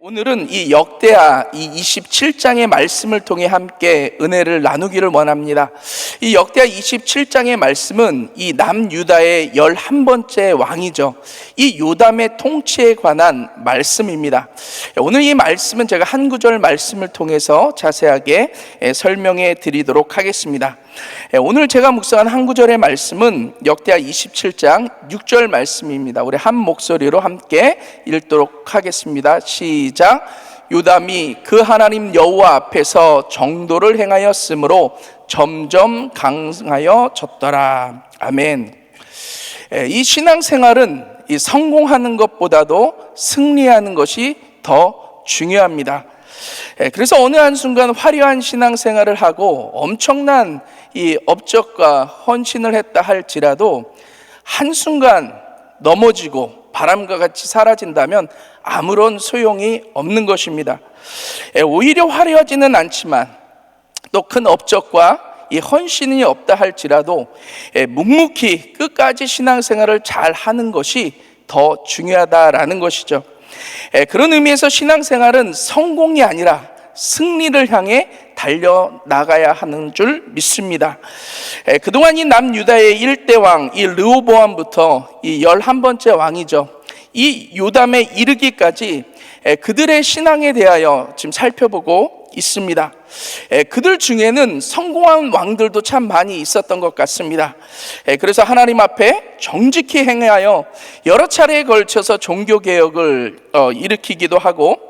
오늘은 이 역대하 이 27장의 말씀을 통해 함께 은혜를 나누기를 원합니다. 이 역대하 27장의 말씀은 이 남유다의 11번째 왕이죠. 이 요담의 통치에 관한 말씀입니다. 오늘 이 말씀은 제가 한 구절 말씀을 통해서 자세하게 설명해 드리도록 하겠습니다. 오늘 제가 묵상한 한 구절의 말씀은 역대하 27장 6절 말씀입니다. 우리 한 목소리로 함께 읽도록 하겠습니다. 시작. 요담이 그 하나님 여호와 앞에서 정도를 행하였으므로 점점 강하여졌더라. 아멘. 이 신앙생활은 이 성공하는 것보다도 승리하는 것이 더 중요합니다. 그래서 어느 한순간 화려한 신앙생활을 하고 엄청난 이 업적과 헌신을 했다 할지라도 한순간 넘어지고 바람과 같이 사라진다면 아무런 소용이 없는 것입니다. 오히려 화려하지는 않지만 또 큰 업적과 이 헌신이 없다 할지라도 묵묵히 끝까지 신앙생활을 잘 하는 것이 더 중요하다라는 것이죠. 그런 의미에서 신앙생활은 성공이 아니라 승리를 향해 달려나가야 하는 줄 믿습니다. 그동안 이 남유다의 1대 왕, 이 르호보암부터 이 11번째 왕이죠. 이 요담에 이르기까지 그들의 신앙에 대하여 지금 살펴보고 있습니다. 그들 중에는 성공한 왕들도 참 많이 있었던 것 같습니다. 그래서 하나님 앞에 정직히 행하여 여러 차례에 걸쳐서 종교개혁을 일으키기도 하고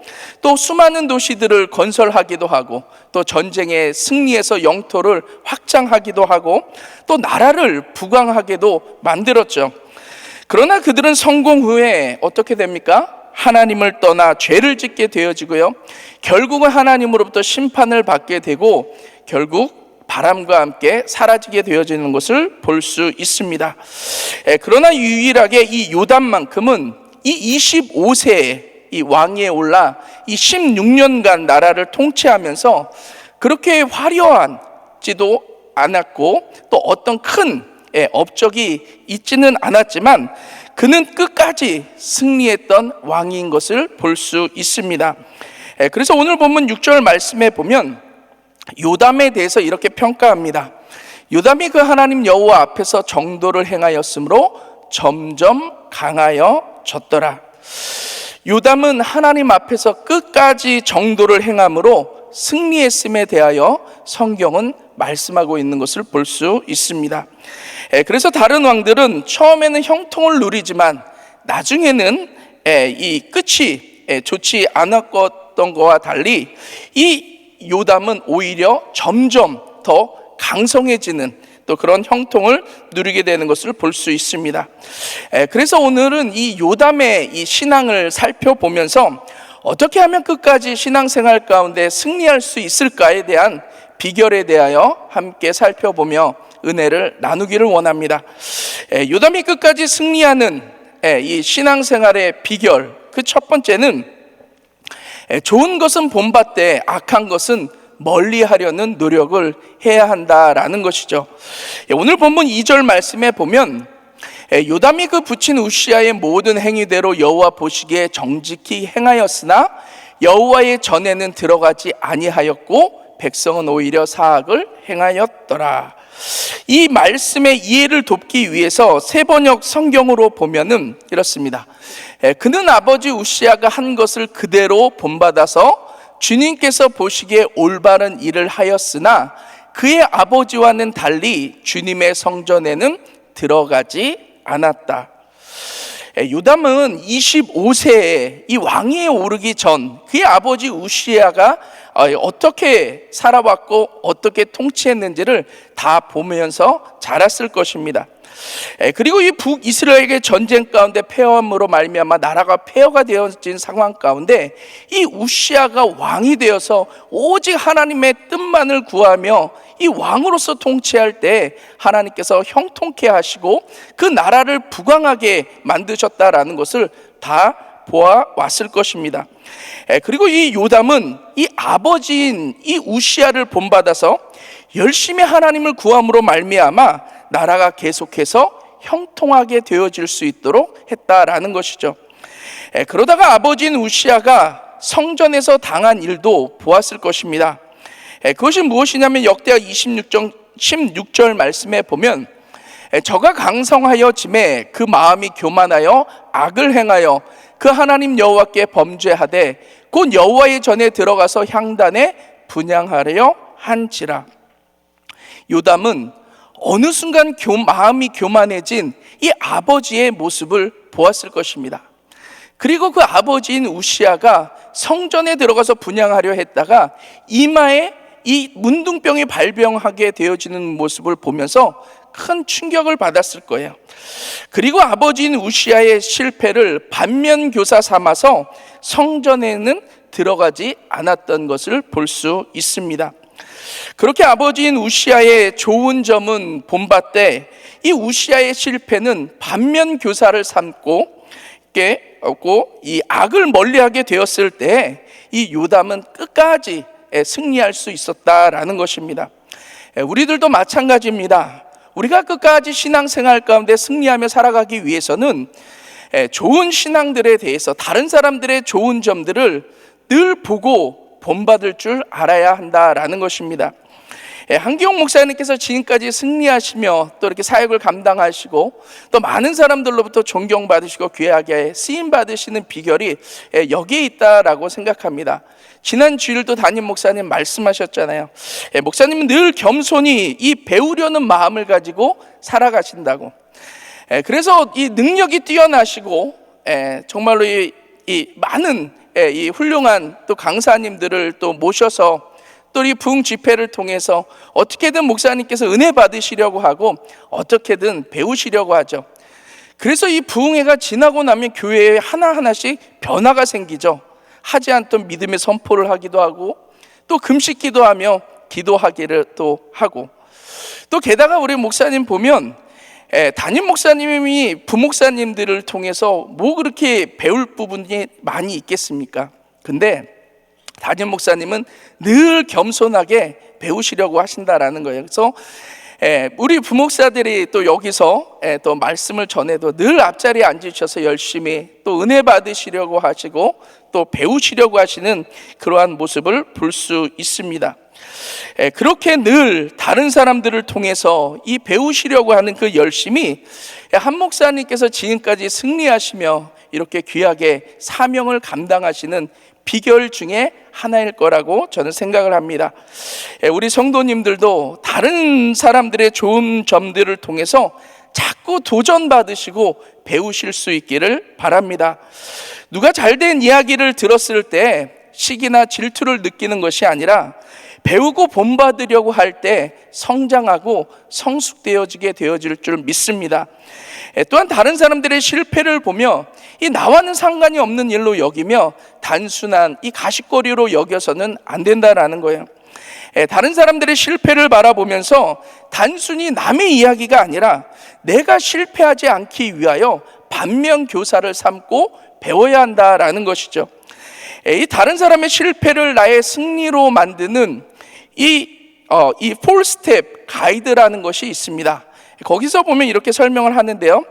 또 수많은 도시들을 건설하기도 하고 또 전쟁에 승리해서 영토를 확장하기도 하고 또 나라를 부강하게도 만들었죠. 그러나 그들은 성공 후에 어떻게 됩니까? 하나님을 떠나 죄를 짓게 되어지고요, 결국은 하나님으로부터 심판을 받게 되고 결국 바람과 함께 사라지게 되어지는 것을 볼 수 있습니다. 그러나 유일하게 이 요담만큼은 이 25세에 이 왕위에 올라 이 16년간 나라를 통치하면서 그렇게 화려하지도 않았고 또 어떤 큰 업적이 있지는 않았지만 그는 끝까지 승리했던 왕인 것을 볼 수 있습니다. 그래서 오늘 본문 6절 말씀에 보면 요담에 대해서 이렇게 평가합니다. 요담이 그 하나님 여호와 앞에서 정도를 행하였으므로 점점 강하여졌더라. 요담은 하나님 앞에서 끝까지 정도를 행함으로 승리했음에 대하여 성경은 말씀하고 있는 것을 볼 수 있습니다. 그래서 다른 왕들은 처음에는 형통을 누리지만 나중에는 이 끝이 좋지 않았던 것과 달리 이 요담은 오히려 점점 더 강성해지는 또 그런 형통을 누리게 되는 것을 볼 수 있습니다. 그래서 오늘은 이 요담의 이 신앙을 살펴보면서 어떻게 하면 끝까지 신앙생활 가운데 승리할 수 있을까에 대한 비결에 대하여 함께 살펴보며 은혜를 나누기를 원합니다. 요담이 끝까지 승리하는 이 신앙생활의 비결, 그 첫 번째는 좋은 것은 본받되 악한 것은 멀리하려는 노력을 해야 한다라는 것이죠. 오늘 본문 2절 말씀에 보면 요담이 그 붙인 우시아의 모든 행위대로 여호와 보시기에 정직히 행하였으나 여호와의 전에는 들어가지 아니하였고 백성은 오히려 사악을 행하였더라. 이 말씀의 이해를 돕기 위해서 세번역 성경으로 보면은 이렇습니다. 그는 아버지 우시아가 한 것을 그대로 본받아서 주님께서 보시기에 올바른 일을 하였으나 그의 아버지와는 달리 주님의 성전에는 들어가지 않았다. 요담은 25세에 이 왕위에 오르기 전 그의 아버지 우시아가 어떻게 살아왔고 어떻게 통치했는지를 다 보면서 자랐을 것입니다. 그리고 이 북이스라엘의 전쟁 가운데 패함으로 말미암아 나라가 폐허가 되어진 상황 가운데 이 우시아가 왕이 되어서 오직 하나님의 뜻만을 구하며 이 왕으로서 통치할 때 하나님께서 형통케 하시고 그 나라를 부강하게 만드셨다라는 것을 다 보아왔을 것입니다. 그리고 이 요담은 이 아버지인 이 우시아를 본받아서 열심히 하나님을 구함으로 말미암아 나라가 계속해서 형통하게 되어질 수 있도록 했다라는 것이죠. 그러다가 아버지인 우시아가 성전에서 당한 일도 보았을 것입니다. 그것이 무엇이냐면 역대하 16절 말씀에 보면 저가 강성하여 짐에 그 마음이 교만하여 악을 행하여 그 하나님 여호와께 범죄하되 곧 여호와의 전에 들어가서 향단에 분향하려 한지라. 요담은 어느 순간 마음이 교만해진 이 아버지의 모습을 보았을 것입니다. 그리고 그 아버지인 우시아가 성전에 들어가서 분향하려 했다가 이마에 이 문둥병이 발병하게 되어지는 모습을 보면서 큰 충격을 받았을 거예요. 그리고 아버지인 우시아의 실패를 반면교사 삼아서 성전에는 들어가지 않았던 것을 볼 수 있습니다. 그렇게 아버지인 우시아의 좋은 점은 본받되 이 우시아의 실패는 반면교사를 삼고 이 악을 멀리하게 되었을 때 이 요담은 끝까지 승리할 수 있었다라는 것입니다. 우리들도 마찬가지입니다. 우리가 끝까지 신앙생활 가운데 승리하며 살아가기 위해서는 좋은 신앙들에 대해서 다른 사람들의 좋은 점들을 늘 보고 본받을 줄 알아야 한다라는 것입니다. 한기용 목사님께서 지금까지 승리하시며 또 이렇게 사역을 감당하시고 또 많은 사람들로부터 존경받으시고 귀하게 쓰임받으시는 비결이 여기에 있다라고 생각합니다. 지난 주일도 담임 목사님 말씀하셨잖아요. 목사님은 늘 겸손히 이 배우려는 마음을 가지고 살아가신다고. 그래서 이 능력이 뛰어나시고 정말로 이 많은 이 훌륭한 또 강사님들을 또 모셔서 또 이 부흥 집회를 통해서 어떻게든 목사님께서 은혜 받으시려고 하고 어떻게든 배우시려고 하죠. 그래서 이 부흥회가 지나고 나면 교회에 하나하나씩 변화가 생기죠. 하지 않던 믿음의 선포를 하기도 하고 또 금식 기도하며 기도하기를 또 하고 또 게다가 우리 목사님 보면 담임 목사님이 부목사님들을 통해서 뭐 그렇게 배울 부분이 많이 있겠습니까? 근데 담임 목사님은 늘 겸손하게 배우시려고 하신다라는 거예요. 그래서 우리 부목사들이 또 여기서 또 말씀을 전해도 늘 앞자리에 앉으셔서 열심히 또 은혜 받으시려고 하시고 또 배우시려고 하시는 그러한 모습을 볼 수 있습니다. 그렇게 늘 다른 사람들을 통해서 이 배우시려고 하는 그 열심이 한 목사님께서 지금까지 승리하시며 이렇게 귀하게 사명을 감당하시는 비결 중에 하나일 거라고 저는 생각을 합니다. 우리 성도님들도 다른 사람들의 좋은 점들을 통해서 자꾸 도전받으시고 배우실 수 있기를 바랍니다. 누가 잘된 이야기를 들었을 때 시기나 질투를 느끼는 것이 아니라 배우고 본받으려고 할 때 성장하고 성숙되어지게 되어질 줄 믿습니다. 또한 다른 사람들의 실패를 보며 이 나와는 상관이 없는 일로 여기며 단순한 이 가십거리로 여겨서는 안 된다라는 거예요. 다른 사람들의 실패를 바라보면서 단순히 남의 이야기가 아니라 내가 실패하지 않기 위하여 반면 교사를 삼고 배워야 한다라는 것이죠. 이 다른 사람의 실패를 나의 승리로 만드는 이 4스텝 가이드라는 것이 있습니다. 거기서 보면 이렇게 설명을 하는데요.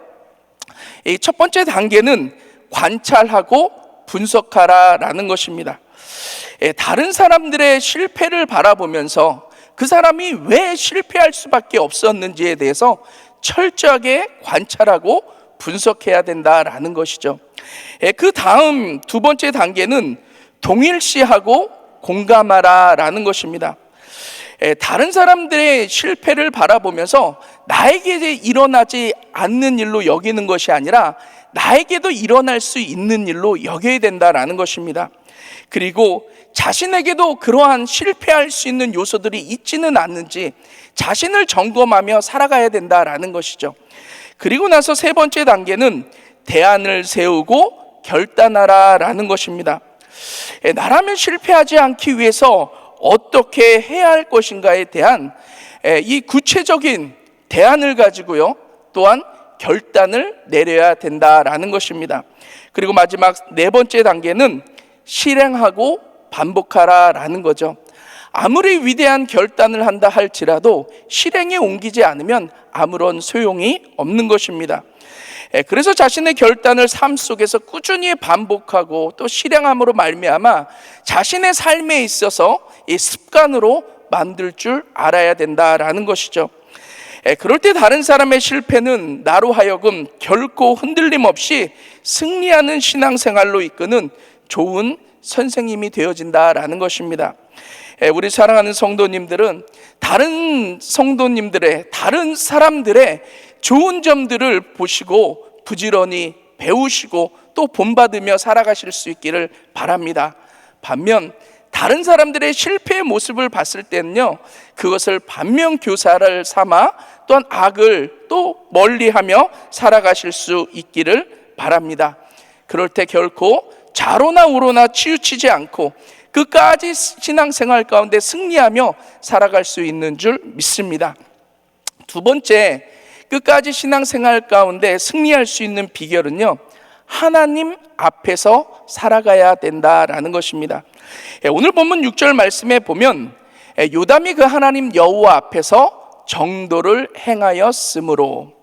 이 첫 번째 단계는 관찰하고 분석하라라는 것입니다. 다른 사람들의 실패를 바라보면서 그 사람이 왜 실패할 수밖에 없었는지에 대해서 철저하게 관찰하고 분석해야 된다라는 것이죠. 그 다음 두 번째 단계는 동일시하고 공감하라라는 것입니다. 다른 사람들의 실패를 바라보면서 나에게 일어나지 않는 일로 여기는 것이 아니라 나에게도 일어날 수 있는 일로 여겨야 된다라는 것입니다. 그리고 자신에게도 그러한 실패할 수 있는 요소들이 있지는 않는지 자신을 점검하며 살아가야 된다라는 것이죠. 그리고 나서 세 번째 단계는 대안을 세우고 결단하라라는 것입니다. 나라면 실패하지 않기 위해서 어떻게 해야 할 것인가에 대한 이 구체적인 대안을 가지고요, 또한 결단을 내려야 된다라는 것입니다. 그리고 마지막 네 번째 단계는 실행하고 반복하라라는 거죠. 아무리 위대한 결단을 한다 할지라도 실행에 옮기지 않으면 아무런 소용이 없는 것입니다. 그래서 자신의 결단을 삶 속에서 꾸준히 반복하고 또 실행함으로 말미암아 자신의 삶에 있어서 이 습관으로 만들 줄 알아야 된다라는 것이죠. 그럴 때 다른 사람의 실패는 나로 하여금 결코 흔들림 없이 승리하는 신앙생활로 이끄는 좋은 선생님이 되어진다라는 것입니다. 우리 사랑하는 성도님들은 다른 성도님들의, 다른 사람들의 좋은 점들을 보시고 부지런히 배우시고 또 본받으며 살아가실 수 있기를 바랍니다. 반면 다른 사람들의 실패의 모습을 봤을 때는요, 그것을 반면교사를 삼아 또한 악을 또 멀리하며 살아가실 수 있기를 바랍니다. 그럴 때 결코 좌로나 우로나 치우치지 않고 끝까지 신앙생활 가운데 승리하며 살아갈 수 있는 줄 믿습니다. 두 번째, 끝까지 신앙생활 가운데 승리할 수 있는 비결은요, 하나님 앞에서 살아가야 된다라는 것입니다. 오늘 본문 6절 말씀에 보면 요담이 그 하나님 여호와 앞에서 정도를 행하였으므로,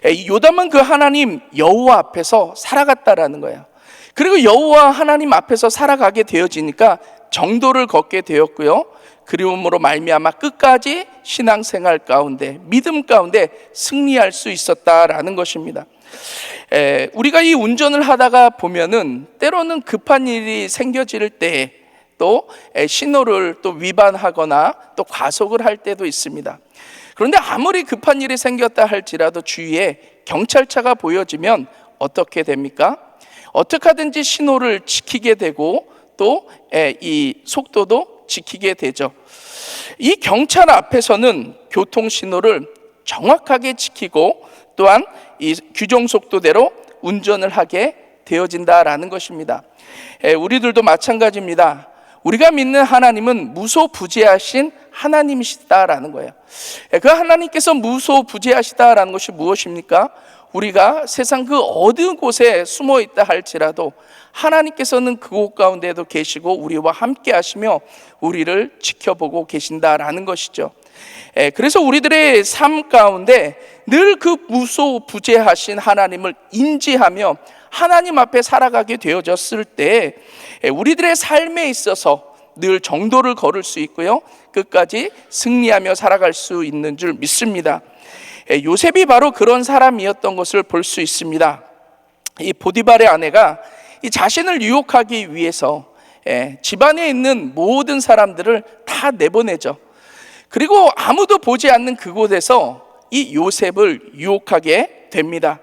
이 요담은 그 하나님 여호와 앞에서 살아갔다라는 거예요. 그리고 여호와 하나님 앞에서 살아가게 되어지니까 정도를 걷게 되었고요, 그리움으로 말미암아 끝까지 신앙생활 가운데, 믿음 가운데 승리할 수 있었다라는 것입니다. 우리가 이 운전을 하다가 보면은 때로는 급한 일이 생겨질 때 또 신호를 또 위반하거나 또 과속을 할 때도 있습니다. 그런데 아무리 급한 일이 생겼다 할지라도 주위에 경찰차가 보여지면 어떻게 됩니까? 어떻게 하든지 신호를 지키게 되고 또 이 속도도 지키게 되죠. 이 경찰 앞에서는 교통 신호를 정확하게 지키고 또한 이 규정 속도대로 운전을 하게 되어진다라는 것입니다. 우리들도 마찬가지입니다. 우리가 믿는 하나님은 무소부재하신 하나님이시다라는 거예요. 그 하나님께서 무소부재하시다라는 것이 무엇입니까? 우리가 세상 그 어느 곳에 숨어 있다 할지라도 하나님께서는 그곳 가운데도 계시고 우리와 함께 하시며 우리를 지켜보고 계신다라는 것이죠. 그래서 우리들의 삶 가운데 늘 그 무소부재하신 하나님을 인지하며 하나님 앞에 살아가게 되어졌을 때 우리들의 삶에 있어서 늘 정도를 걸을 수 있고요, 끝까지 승리하며 살아갈 수 있는 줄 믿습니다. 요셉이 바로 그런 사람이었던 것을 볼 수 있습니다. 이 보디발의 아내가 이 자신을 유혹하기 위해서 집안에 있는 모든 사람들을 다 내보내죠. 그리고 아무도 보지 않는 그곳에서 이 요셉을 유혹하게 됩니다.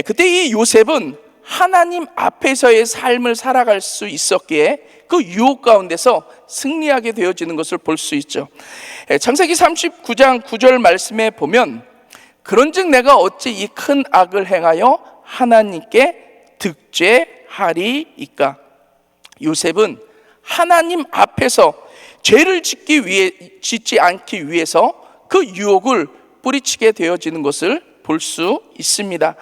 그때 이 요셉은 하나님 앞에서의 삶을 살아갈 수 있었기에 그 유혹 가운데서 승리하게 되어지는 것을 볼 수 있죠. 창세기 39장 9절 말씀에 보면 그런즉 내가 어찌 이 큰 악을 행하여 하나님께 득죄하리이까. 요셉은 하나님 앞에서 죄를 짓지 않기 위해서 그 유혹을 뿌리치게 되어지는 것을 볼 수 있습니다.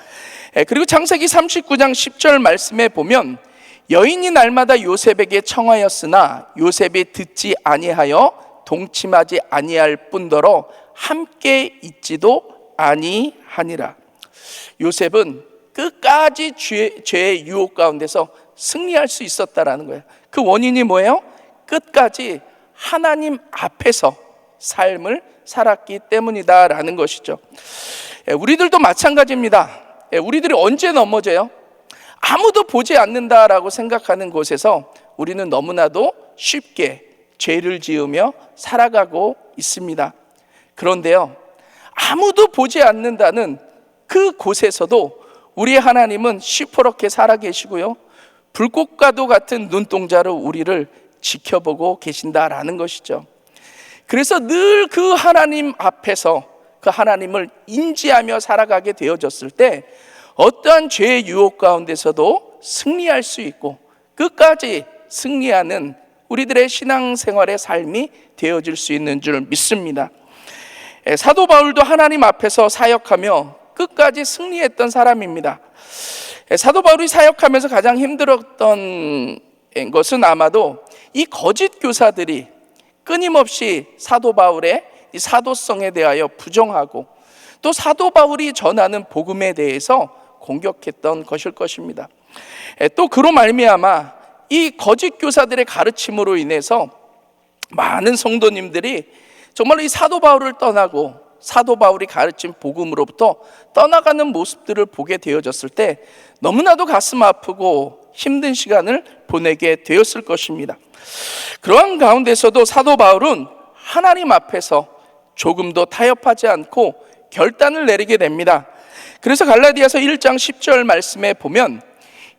그리고 창세기 39장 10절 말씀에 보면 여인이 날마다 요셉에게 청하였으나 요셉이 듣지 아니하여 동침하지 아니할 뿐더러 함께 있지도 아니하니라. 요셉은 끝까지 죄의 유혹 가운데서 승리할 수 있었다라는 거예요. 그 원인이 뭐예요? 끝까지 하나님 앞에서 삶을 살았기 때문이다라는 것이죠. 우리들도 마찬가지입니다. 우리들이 언제 넘어져요? 아무도 보지 않는다라고 생각하는 곳에서 우리는 너무나도 쉽게 죄를 지으며 살아가고 있습니다. 그런데요, 아무도 보지 않는다는 그 곳에서도 우리의 하나님은 시퍼렇게 살아계시고요, 불꽃과도 같은 눈동자로 우리를 지켜보고 계신다라는 것이죠. 그래서 늘 그 하나님 앞에서 그 하나님을 인지하며 살아가게 되어졌을 때 어떠한 죄의 유혹 가운데서도 승리할 수 있고 끝까지 승리하는 우리들의 신앙생활의 삶이 되어질 수 있는 줄 믿습니다. 사도 바울도 하나님 앞에서 사역하며 끝까지 승리했던 사람입니다. 사도 바울이 사역하면서 가장 힘들었던 것은 아마도 이 거짓 교사들이 끊임없이 사도 바울의 이 사도성에 대하여 부정하고 또 사도 바울이 전하는 복음에 대해서 공격했던 것일 것입니다. 또 그로 말미암아 이 거짓 교사들의 가르침으로 인해서 많은 성도님들이 정말 이 사도 바울을 떠나고 사도 바울이 가르친 복음으로부터 떠나가는 모습들을 보게 되어졌을 때 너무나도 가슴 아프고 힘든 시간을 보내게 되었을 것입니다. 그러한 가운데서도 사도 바울은 하나님 앞에서 조금도 타협하지 않고 결단을 내리게 됩니다. 그래서 갈라디아서 1장 10절 말씀에 보면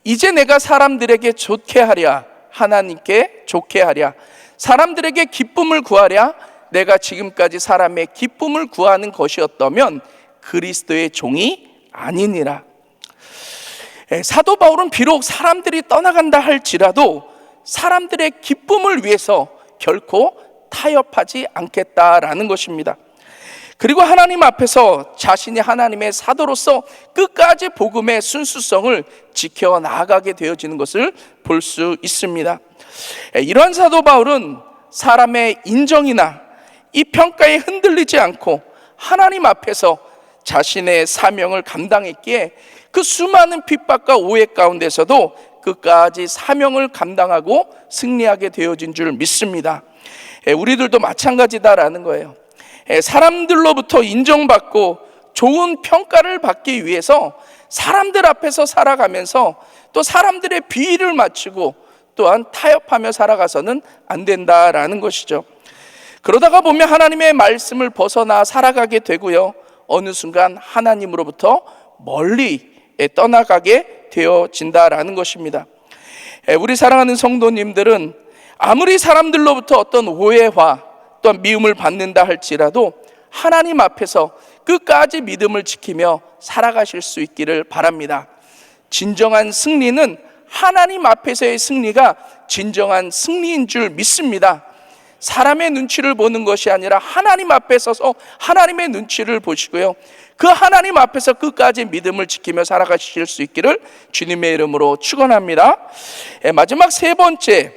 이제 내가 사람들에게 좋게 하랴 하나님께 좋게 하랴 사람들에게 기쁨을 구하랴 내가 지금까지 사람의 기쁨을 구하는 것이었다면 그리스도의 종이 아니니라. 사도 바울은 비록 사람들이 떠나간다 할지라도 사람들의 기쁨을 위해서 결코 타협하지 않겠다라는 것입니다. 그리고 하나님 앞에서 자신이 하나님의 사도로서 끝까지 복음의 순수성을 지켜나가게 되어지는 것을 볼 수 있습니다. 이러한 사도 바울은 사람의 인정이나 이 평가에 흔들리지 않고 하나님 앞에서 자신의 사명을 감당했기에 그 수많은 핍박과 오해 가운데서도 끝까지 사명을 감당하고 승리하게 되어진 줄 믿습니다. 우리들도 마찬가지다라는 거예요. 사람들로부터 인정받고 좋은 평가를 받기 위해서 사람들 앞에서 살아가면서 또 사람들의 비위를 맞추고 또한 타협하며 살아가서는 안 된다라는 것이죠. 그러다가 보면 하나님의 말씀을 벗어나 살아가게 되고요, 어느 순간 하나님으로부터 멀리 떠나가게 되어진다라는 것입니다. 우리 사랑하는 성도님들은 아무리 사람들로부터 어떤 오해와 또한 미움을 받는다 할지라도 하나님 앞에서 끝까지 믿음을 지키며 살아가실 수 있기를 바랍니다. 진정한 승리는 하나님 앞에서의 승리가 진정한 승리인 줄 믿습니다. 사람의 눈치를 보는 것이 아니라 하나님 앞에 서서 하나님의 눈치를 보시고요, 그 하나님 앞에서 끝까지 믿음을 지키며 살아가실 수 있기를 주님의 이름으로 축원합니다. 마지막 세 번째,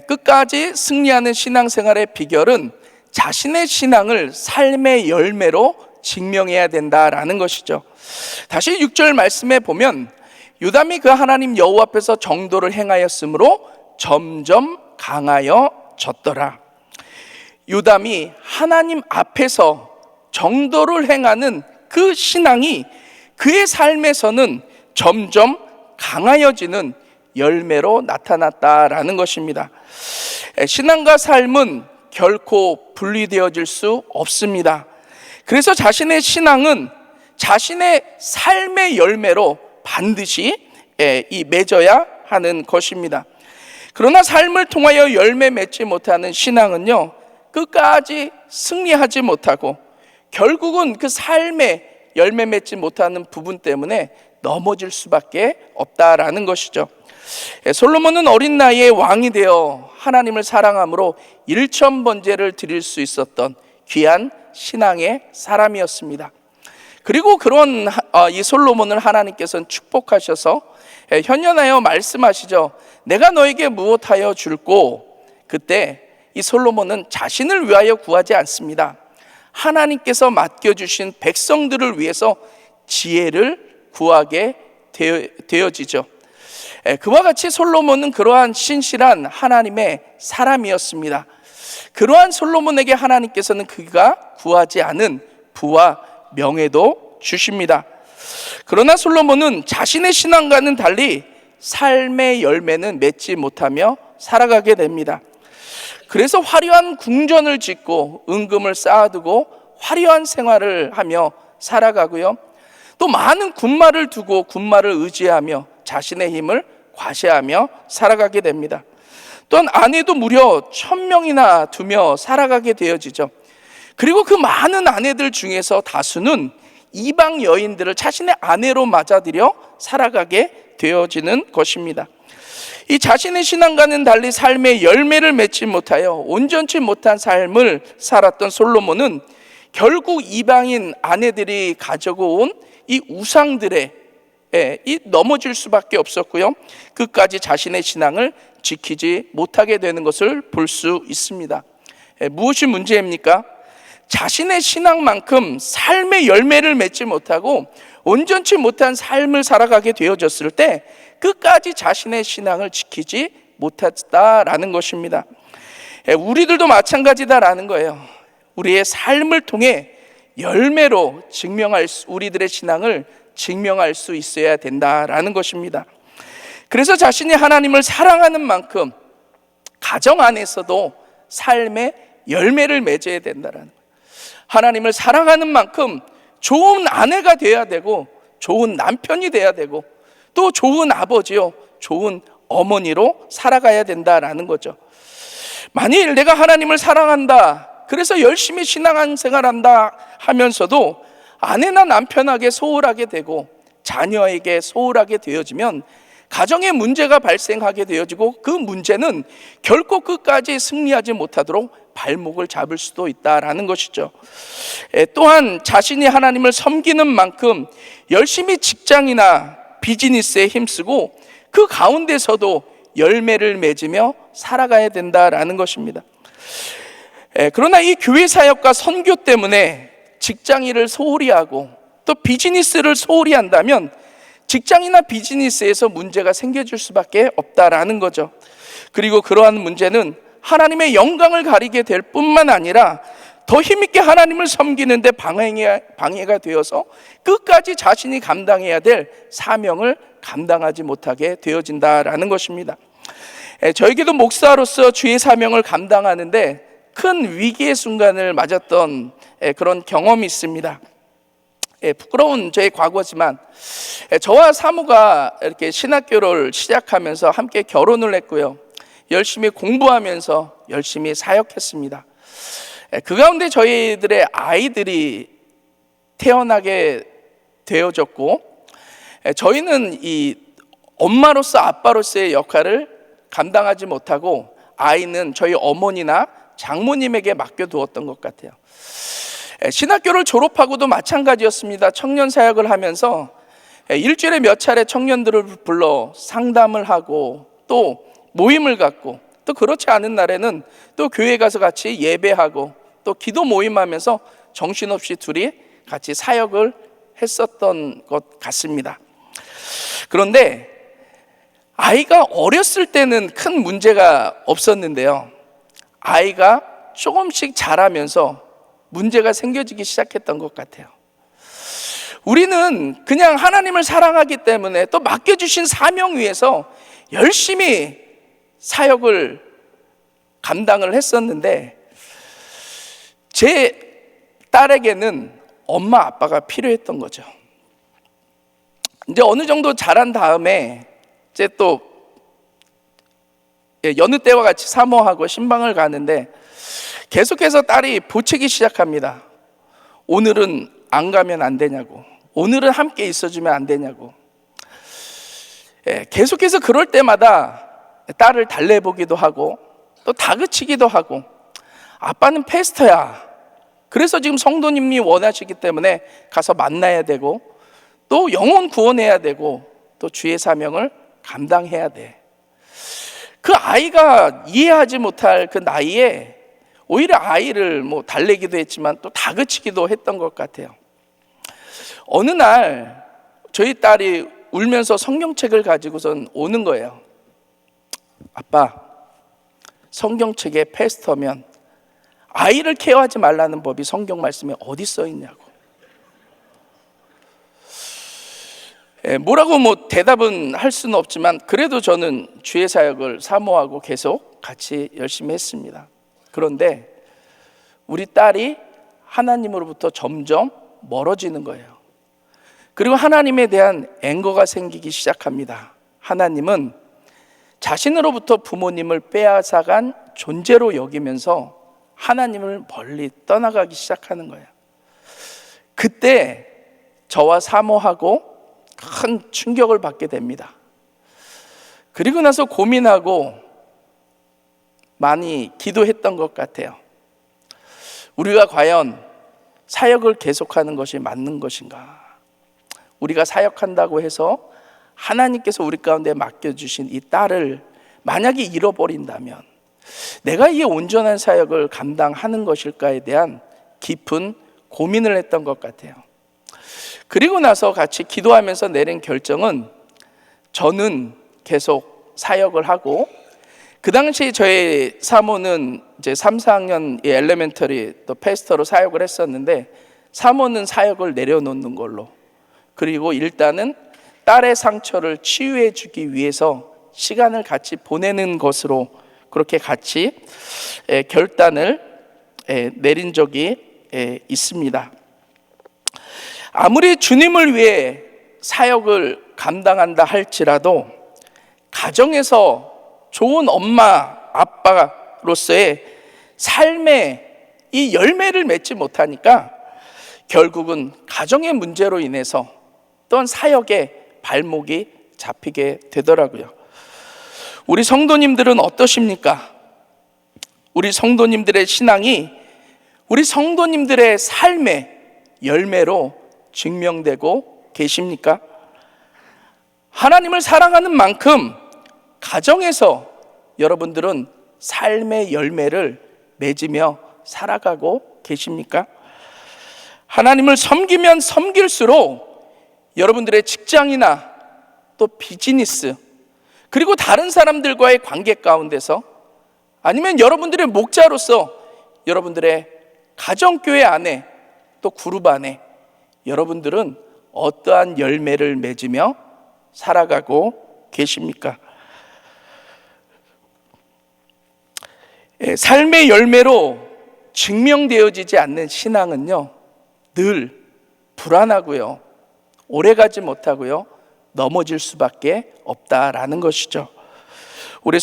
끝까지 승리하는 신앙생활의 비결은 자신의 신앙을 삶의 열매로 증명해야 된다라는 것이죠. 다시 6절 말씀에 보면 요담이 그 하나님 여호와 앞에서 정도를 행하였으므로 점점 강하여졌더라. 요담이 하나님 앞에서 정도를 행하는 그 신앙이 그의 삶에서는 점점 강하여지는 열매로 나타났다라는 것입니다. 신앙과 삶은 결코 분리되어질 수 없습니다. 그래서 자신의 신앙은 자신의 삶의 열매로 반드시 맺어야 하는 것입니다. 그러나 삶을 통하여 열매 맺지 못하는 신앙은요, 끝까지 승리하지 못하고 결국은 그 삶에 열매 맺지 못하는 부분 때문에 넘어질 수밖에 없다라는 것이죠. 솔로몬은 어린 나이에 왕이 되어 하나님을 사랑함으로 1,000번제를 드릴 수 있었던 귀한 신앙의 사람이었습니다. 그리고 그런 이 솔로몬을 하나님께서는 축복하셔서 현현하여 말씀하시죠. 내가 너에게 무엇하여 줄꼬? 그때 이 솔로몬은 자신을 위하여 구하지 않습니다. 하나님께서 맡겨주신 백성들을 위해서 지혜를 구하게 되어지죠. 그와 같이 솔로몬은 그러한 신실한 하나님의 사람이었습니다. 그러한 솔로몬에게 하나님께서는 그가 구하지 않은 부와 명예도 주십니다. 그러나 솔로몬은 자신의 신앙과는 달리 삶의 열매는 맺지 못하며 살아가게 됩니다. 그래서 화려한 궁전을 짓고 은금을 쌓아두고 화려한 생활을 하며 살아가고요, 또 많은 군마를 두고 군마를 의지하며 자신의 힘을 과시하며 살아가게 됩니다. 또한 아내도 무려 1,000명이나 두며 살아가게 되어지죠. 그리고 그 많은 아내들 중에서 다수는 이방 여인들을 자신의 아내로 맞아들여 살아가게 되어지는 것입니다. 이 자신의 신앙과는 달리 삶의 열매를 맺지 못하여 온전치 못한 삶을 살았던 솔로몬은 결국 이방인 아내들이 가지고 온 이 우상들에 넘어질 수밖에 없었고요, 끝까지 자신의 신앙을 지키지 못하게 되는 것을 볼 수 있습니다. 무엇이 문제입니까? 자신의 신앙만큼 삶의 열매를 맺지 못하고 온전치 못한 삶을 살아가게 되어졌을 때 끝까지 자신의 신앙을 지키지 못했다라는 것입니다. 우리들도 마찬가지다라는 거예요. 우리의 삶을 통해 열매로 우리들의 신앙을 증명할 수 있어야 된다라는 것입니다. 그래서 자신이 하나님을 사랑하는 만큼 가정 안에서도 삶의 열매를 맺어야 된다라는 거예요. 하나님을 사랑하는 만큼 좋은 아내가 되어야 되고 좋은 남편이 되어야 되고 또 좋은 아버지요, 좋은 어머니로 살아가야 된다라는 거죠. 만일 내가 하나님을 사랑한다, 그래서 열심히 신앙생활한다 하면서도 아내나 남편에게 소홀하게 되고 자녀에게 소홀하게 되어지면 가정에 문제가 발생하게 되어지고 그 문제는 결코 끝까지 승리하지 못하도록 발목을 잡을 수도 있다라는 것이죠. 또한 자신이 하나님을 섬기는 만큼 열심히 직장이나 비즈니스에 힘쓰고 그 가운데서도 열매를 맺으며 살아가야 된다라는 것입니다. 그러나 이 교회 사역과 선교 때문에 직장 일을 소홀히 하고 또 비즈니스를 소홀히 한다면 직장이나 비즈니스에서 문제가 생겨질 수밖에 없다라는 거죠. 그리고 그러한 문제는 하나님의 영광을 가리게 될 뿐만 아니라 더 힘있게 하나님을 섬기는데 방해가 되어서 끝까지 자신이 감당해야 될 사명을 감당하지 못하게 되어진다라는 것입니다. 저에게도 목사로서 주의 사명을 감당하는데 큰 위기의 순간을 맞았던 그런 경험이 있습니다. 부끄러운 저의 과거지만 저와 사모가 이렇게 신학교를 시작하면서 함께 결혼을 했고요. 열심히 공부하면서 열심히 사역했습니다. 그 가운데 저희들의 아이들이 태어나게 되어졌고 저희는 이 엄마로서 아빠로서의 역할을 감당하지 못하고 아이는 저희 어머니나 장모님에게 맡겨두었던 것 같아요. 신학교를 졸업하고도 마찬가지였습니다. 청년 사역을 하면서 일주일에 몇 차례 청년들을 불러 상담을 하고 또 모임을 갖고 또 그렇지 않은 날에는 또 교회 가서 같이 예배하고 또 기도 모임하면서 정신없이 둘이 같이 사역을 했었던 것 같습니다. 그런데 아이가 어렸을 때는 큰 문제가 없었는데요. 아이가 조금씩 자라면서 문제가 생겨지기 시작했던 것 같아요. 우리는 그냥 하나님을 사랑하기 때문에 또 맡겨주신 사명 위에서 열심히 사역을 감당을 했었는데 제 딸에게는 엄마 아빠가 필요했던 거죠. 이제 어느 정도 자란 다음에 이제 또 여느 때와 같이 사모하고 신방을 가는데 계속해서 딸이 보채기 시작합니다. 오늘은 안 가면 안 되냐고, 오늘은 함께 있어주면 안 되냐고. 계속해서 그럴 때마다 딸을 달래보기도 하고 또 다그치기도 하고, 아빠는 패스터야, 그래서 지금 성도님이 원하시기 때문에 가서 만나야 되고 또 영혼 구원해야 되고 또 주의 사명을 감당해야 돼. 그 아이가 이해하지 못할 그 나이에 오히려 아이를 달래기도 했지만 또 다그치기도 했던 것 같아요. 어느 날 저희 딸이 울면서 성경책을 가지고선 오는 거예요. 아빠, 성경책에 패스터면 아이를 케어하지 말라는 법이 성경 말씀에 어디 써 있냐고. 뭐라고 대답은 할 수는 없지만 그래도 저는 주의 사역을 사모하고 계속 같이 열심히 했습니다. 그런데 우리 딸이 하나님으로부터 점점 멀어지는 거예요. 그리고 하나님에 대한 앵거가 생기기 시작합니다. 하나님은 자신으로부터 부모님을 빼앗아간 존재로 여기면서 하나님을 멀리 떠나가기 시작하는 거예요. 그때 저와 사모하고 큰 충격을 받게 됩니다. 그리고 나서 고민하고 많이 기도했던 것 같아요. 우리가 과연 사역을 계속하는 것이 맞는 것인가? 우리가 사역한다고 해서 하나님께서 우리 가운데 맡겨주신 이 딸을 만약에 잃어버린다면 내가 이 온전한 사역을 감당하는 것일까에 대한 깊은 고민을 했던 것 같아요. 그리고 나서 같이 기도하면서 내린 결정은 저는 계속 사역을 하고, 그 당시 저희 사모는 이제 3, 4학년 엘레멘터리 또 패스터로 사역을 했었는데, 사모는 사역을 내려놓는 걸로, 그리고 일단은 딸의 상처를 치유해 주기 위해서 시간을 같이 보내는 것으로 그렇게 같이 결단을 내린 적이 있습니다. 아무리 주님을 위해 사역을 감당한다 할지라도 가정에서 좋은 엄마, 아빠로서의 삶의 이 열매를 맺지 못하니까 결국은 가정의 문제로 인해서 또한 사역의 발목이 잡히게 되더라고요. 우리 성도님들은 어떠십니까? 우리 성도님들의 신앙이 우리 성도님들의 삶의 열매로 증명되고 계십니까? 하나님을 사랑하는 만큼 가정에서 여러분들은 삶의 열매를 맺으며 살아가고 계십니까? 하나님을 섬기면 섬길수록 여러분들의 직장이나 또 비즈니스, 그리고 다른 사람들과의 관계 가운데서, 아니면 여러분들의 목자로서 여러분들의 가정교회 안에 또 그룹 안에 여러분들은 어떠한 열매를 맺으며 살아가고 계십니까? 삶의 열매로 증명되어지지 않는 신앙은요, 늘 불안하고요, 오래가지 못하고요, 넘어질 수밖에 없다라는 것이죠. 우리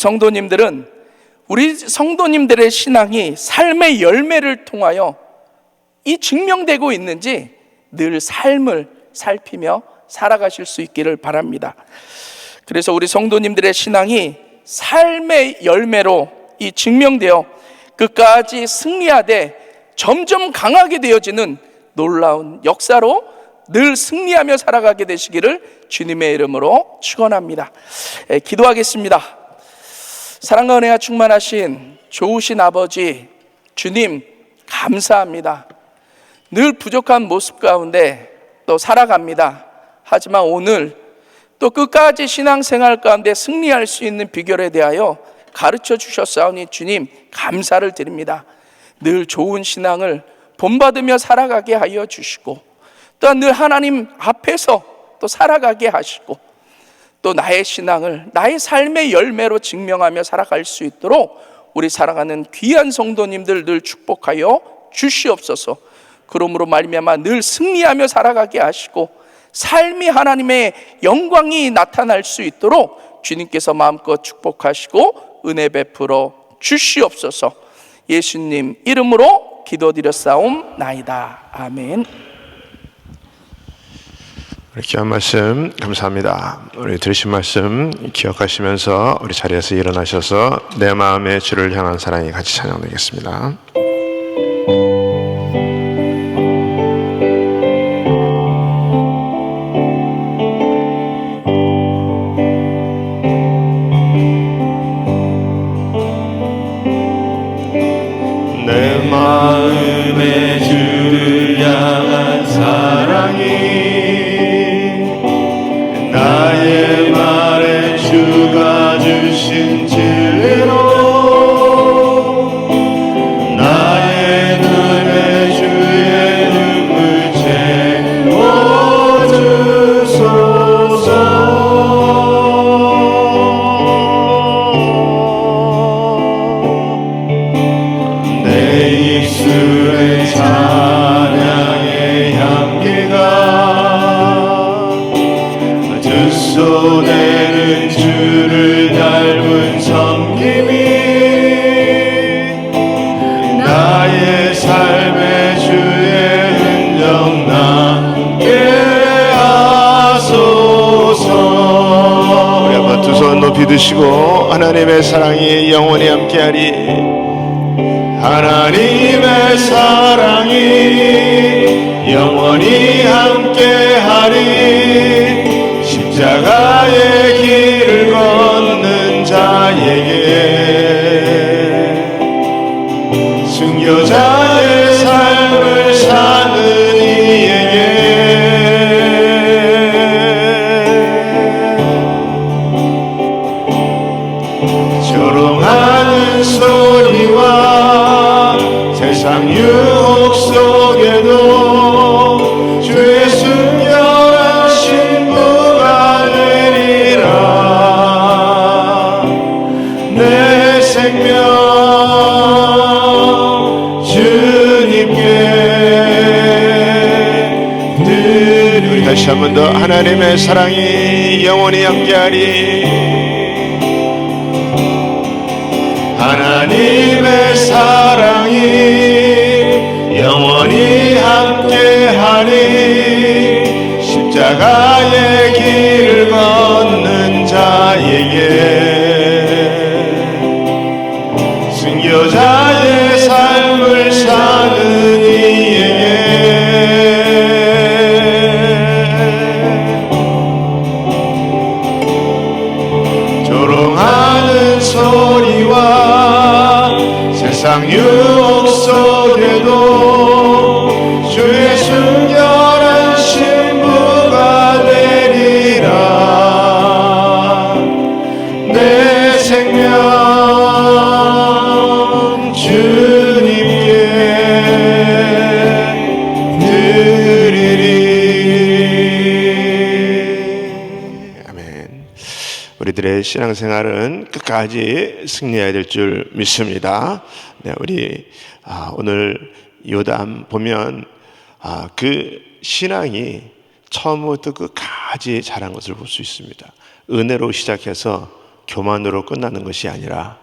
성도님들의 신앙이 삶의 열매를 통하여 이 증명되고 있는지 늘 삶을 살피며 살아가실 수 있기를 바랍니다. 그래서 우리 성도님들의 신앙이 삶의 열매로 이 증명되어 끝까지 승리하되 점점 강하게 되어지는 놀라운 역사로 늘 승리하며 살아가게 되시기를 주님의 이름으로 축원합니다. 기도하겠습니다. 사랑과 은혜가 충만하신 좋으신 아버지 주님, 감사합니다. 늘 부족한 모습 가운데 또 살아갑니다. 하지만 오늘 또 끝까지 신앙생활 가운데 승리할 수 있는 비결에 대하여 가르쳐 주셨사오니 주님 감사를 드립니다. 늘 좋은 신앙을 본받으며 살아가게 하여 주시고, 또한 늘 하나님 앞에서 또 살아가게 하시고, 또 나의 신앙을 나의 삶의 열매로 증명하며 살아갈 수 있도록 우리 사랑하는 귀한 성도님들 늘 축복하여 주시옵소서. 그러므로 말미암아 늘 승리하며 살아가게 하시고 삶이 하나님의 영광이 나타날 수 있도록 주님께서 마음껏 축복하시고 은혜 베풀어 주시옵소서. 예수님 이름으로 기도드렸사옵나이다. 아멘. 귀한 말씀 감사합니다. 우리 들으신 말씀 기억하시면서 우리 자리에서 일어나셔서 내 마음의 주를 향한 사랑이 같이 찬양되겠습니다. 내 마음의 주를 향한 사랑이 나의 말에 주가 주신 진리로 나의 눈에 주의 눈물 채워주소서. 내 입술의 찬양의 향기가 쏟아내는 주를 닮은 섬김이 나의 삶의 주의 흔적 남게 하소서. 우리 한번 두 손 높이 드시고 하나님의 사랑이 영원히 함께하리. 하나님의 사랑이 영원히 함께하리. 십자가의 길을 걷는 자에게 순교자의 삶을 소리와 세상 유혹 속에도 주의 순결한 신부가 되리라. 내 생명 주님께 드리리. 다시 한 번 더 하나님의 사랑이 영원히 함께하리. 하나님의 사랑이 영원히 함께하리. 십자가의 길을 걷는 자에게 순교자의 삶을 사는 이에게 조롱하는 소리와 세상 유혹 속에도 주의 순결한 신부가 되리라. 내 생명 주님께 드리리. 아멘. 우리들의 신앙생활은 끝까지 승리해야 될 줄 믿습니다. 네, 우리 오늘 요담 보면 그 신앙이 처음부터 끝까지 자란 것을 볼 수 있습니다. 은혜로 시작해서 교만으로 끝나는 것이 아니라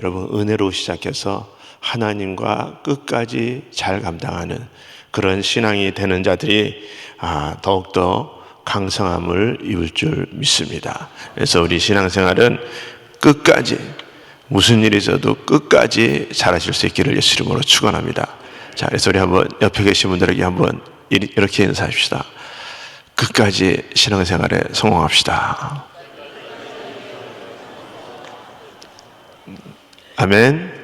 여러분 은혜로 시작해서 하나님과 끝까지 잘 감당하는 그런 신앙이 되는 자들이 더욱더 강성함을 입을 줄 믿습니다. 그래서 우리 신앙생활은 끝까지 무슨 일이 있어도 끝까지 잘하실 수 있기를 예수 이름으로 축원합니다. 자, 그래서 우리 한번 옆에 계신 분들에게 한번 이렇게 인사합시다. 끝까지 신앙생활에 성공합시다. 아멘.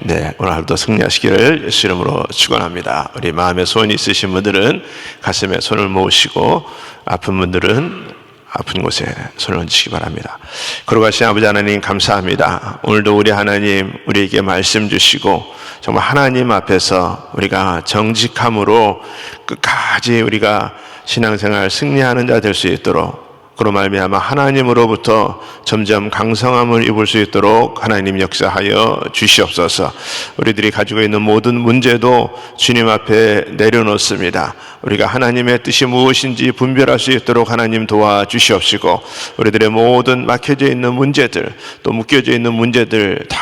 네, 오늘 하루도 승리하시기를 예수 이름으로 축원합니다. 우리 마음에 소원이 있으신 분들은 가슴에 손을 모으시고 아픈 분들은 아픈 곳에 손을 얹으시기 바랍니다. 거룩하신 아버지 하나님 감사합니다. 오늘도 우리 하나님 우리에게 말씀 주시고 정말 하나님 앞에서 우리가 정직함으로 끝까지 우리가 신앙생활 승리하는 자 될 수 있도록 그로 말미암아 하나님으로부터 점점 강성함을 입을 수 있도록 하나님 역사하여 주시옵소서. 우리들이 가지고 있는 모든 문제도 주님 앞에 내려놓습니다. 우리가 하나님의 뜻이 무엇인지 분별할 수 있도록 하나님 도와주시옵시고 우리들의 모든 막혀져 있는 문제들 또 묶여져 있는 문제들 다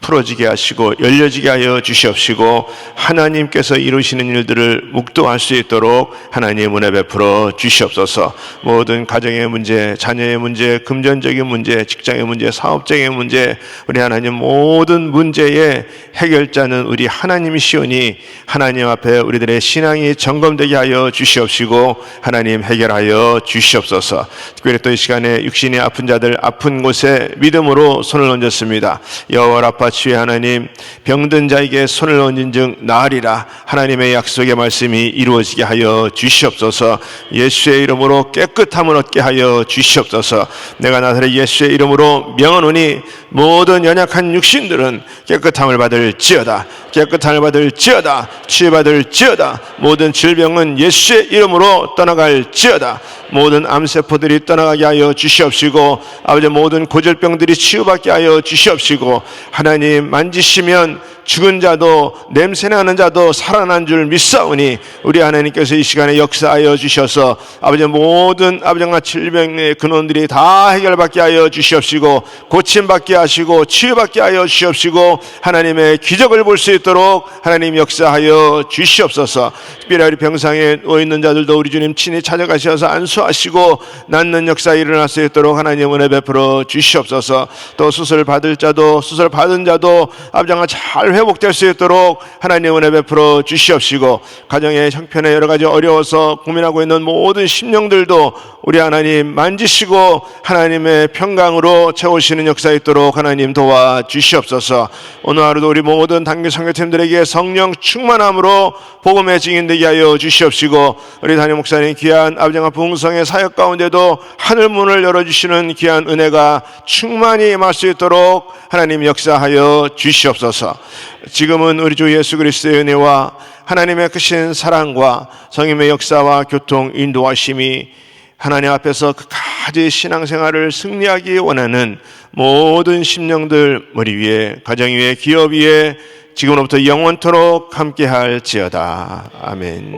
풀어지게 하시고 열려지게 하여 주시옵시고 하나님께서 이루시는 일들을 묵도할 수 있도록 하나님 은혜 베풀어 주시옵소서. 모든 가정의 문제, 자녀의 문제, 금전적인 문제, 직장의 문제, 사업적인 문제 우리 하나님 모든 문제의 해결자는 우리 하나님이시오니 하나님 앞에 우리들의 신앙이 점검되게 하여 주시옵시고 하나님 해결하여 주시옵소서. 특별히 또 이 시간에 육신이 아픈 자들 아픈 곳에 믿음으로 손을 얹었습니다. 여호와 라파 주의 하나님 병든 자에게 손을 얹은 즉 나으리라. 하나님의 약속의 말씀이 이루어지게 하여 주시옵소서. 예수의 이름으로 깨끗함을 얻게 하여 주시옵소서. 내가 나사렛 예수의 이름으로 명하노니 모든 연약한 육신들은 깨끗함을 받을지어다. 깨끗함을 받을지어다. 치유받을지어다. 모든 질병은 예수의 이름으로 떠나갈지어다. 모든 암세포들이 떠나가게 하여 주시옵시고 아버지 모든 고질병들이 치유받게 하여 주시옵시고 하나님 만지시면 죽은 자도 냄새나는 자도 살아난 줄 믿사오니 우리 하나님께서 이 시간에 역사하여 주셔서 아버지 모든 아버지와 질병의 근원들이 다 해결받게 하여 주시옵시고 고침받게 하시고 치유받게 하여 주시옵시고 하나님의 기적을 볼 수 있도록 하나님 역사하여 주시옵소서. 특별히 우리 병상에 누워있는 자들도 우리 주님 친히 찾아가셔서 안수하시고 낫는 역사 일어날 수 있도록 하나님 은혜 베풀어 주시옵소서. 또 수술 받을 자도 수술 받은 자도 아버지와 잘 회복될 수 있도록 하나님 은혜 베풀어 주시옵시고, 가정의 형편에 여러 가지 어려워서 고민하고 있는 모든 심령들도 우리 하나님 만지시고 하나님의 평강으로 채우시는 역사 있도록 하나님 도와 주시옵소서. 오늘 하루도 우리 모든 단기 선교팀들에게 성령 충만함으로 복음의 증인 되게 하여 주시옵시고, 우리 담임 목사님 귀한 아버지와 부흥성의 사역 가운데도 하늘 문을 열어주시는 귀한 은혜가 충만히 임할 수 있도록 하나님 역사하여 주시옵소서. 지금은 우리 주 예수 그리스도의 은혜와 하나님의 크신 사랑과 성령의 역사와 교통 인도하심이 하나님 앞에서 끝까지 신앙생활을 승리하기 원하는 모든 심령들 머리 위에, 가정 위에, 기업 위에 지금으로부터 영원토록 함께할지어다. 아멘.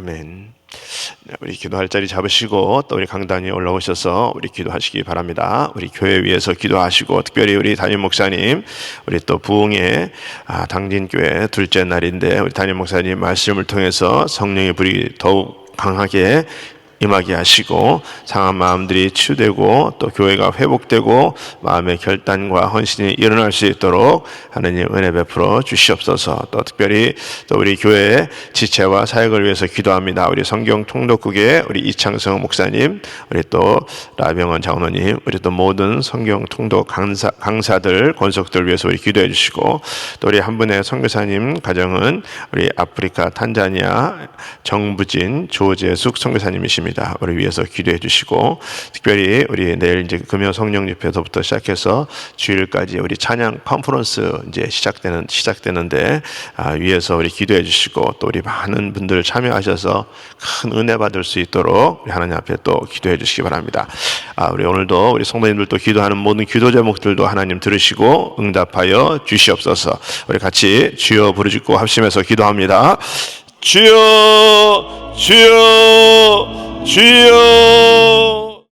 아멘. 우리 기도할 자리 잡으시고 또 우리 강단위에 올라오셔서 우리 기도하시기 바랍니다. 우리 교회 위해서 기도하시고, 특별히 우리 담임 목사님, 우리 또 부흥의 당진교회 둘째 날인데 우리 담임 목사님 말씀을 통해서 성령의 불이 더욱 강하게 임하게 하시고 상한 마음들이 치유되고 또 교회가 회복되고 마음의 결단과 헌신이 일어날 수 있도록 하나님 은혜 베풀어 주시옵소서. 또 특별히 또 우리 교회의 지체와 사역을 위해서 기도합니다. 우리 성경 통독국의 우리 이창성 목사님, 우리 또 라병원 장로님, 우리 또 모든 성경 통독 강사들, 권속들 위해서 우리 기도해 주시고, 또 우리 한 분의 선교사님 가정은 우리 아프리카 탄자니아 정부진 조재숙 선교사님이십니다. 우리 위해서 기도해 주시고, 특별히 우리 내일 이제 금요 성령 집회서부터 시작해서 주일까지 우리 찬양 컨퍼런스 이제 시작되는데 위해서 우리 기도해 주시고, 또 우리 많은 분들 참여하셔서 큰 은혜 받을 수 있도록 우리 하나님 앞에 또 기도해 주시기 바랍니다. 우리 오늘도 우리 성도님들 또 기도하는 모든 기도 제목들도 하나님 들으시고 응답하여 주시옵소서. 우리 같이 주여 부르짖고 합심해서 기도합니다. 주여, 주여, 주여.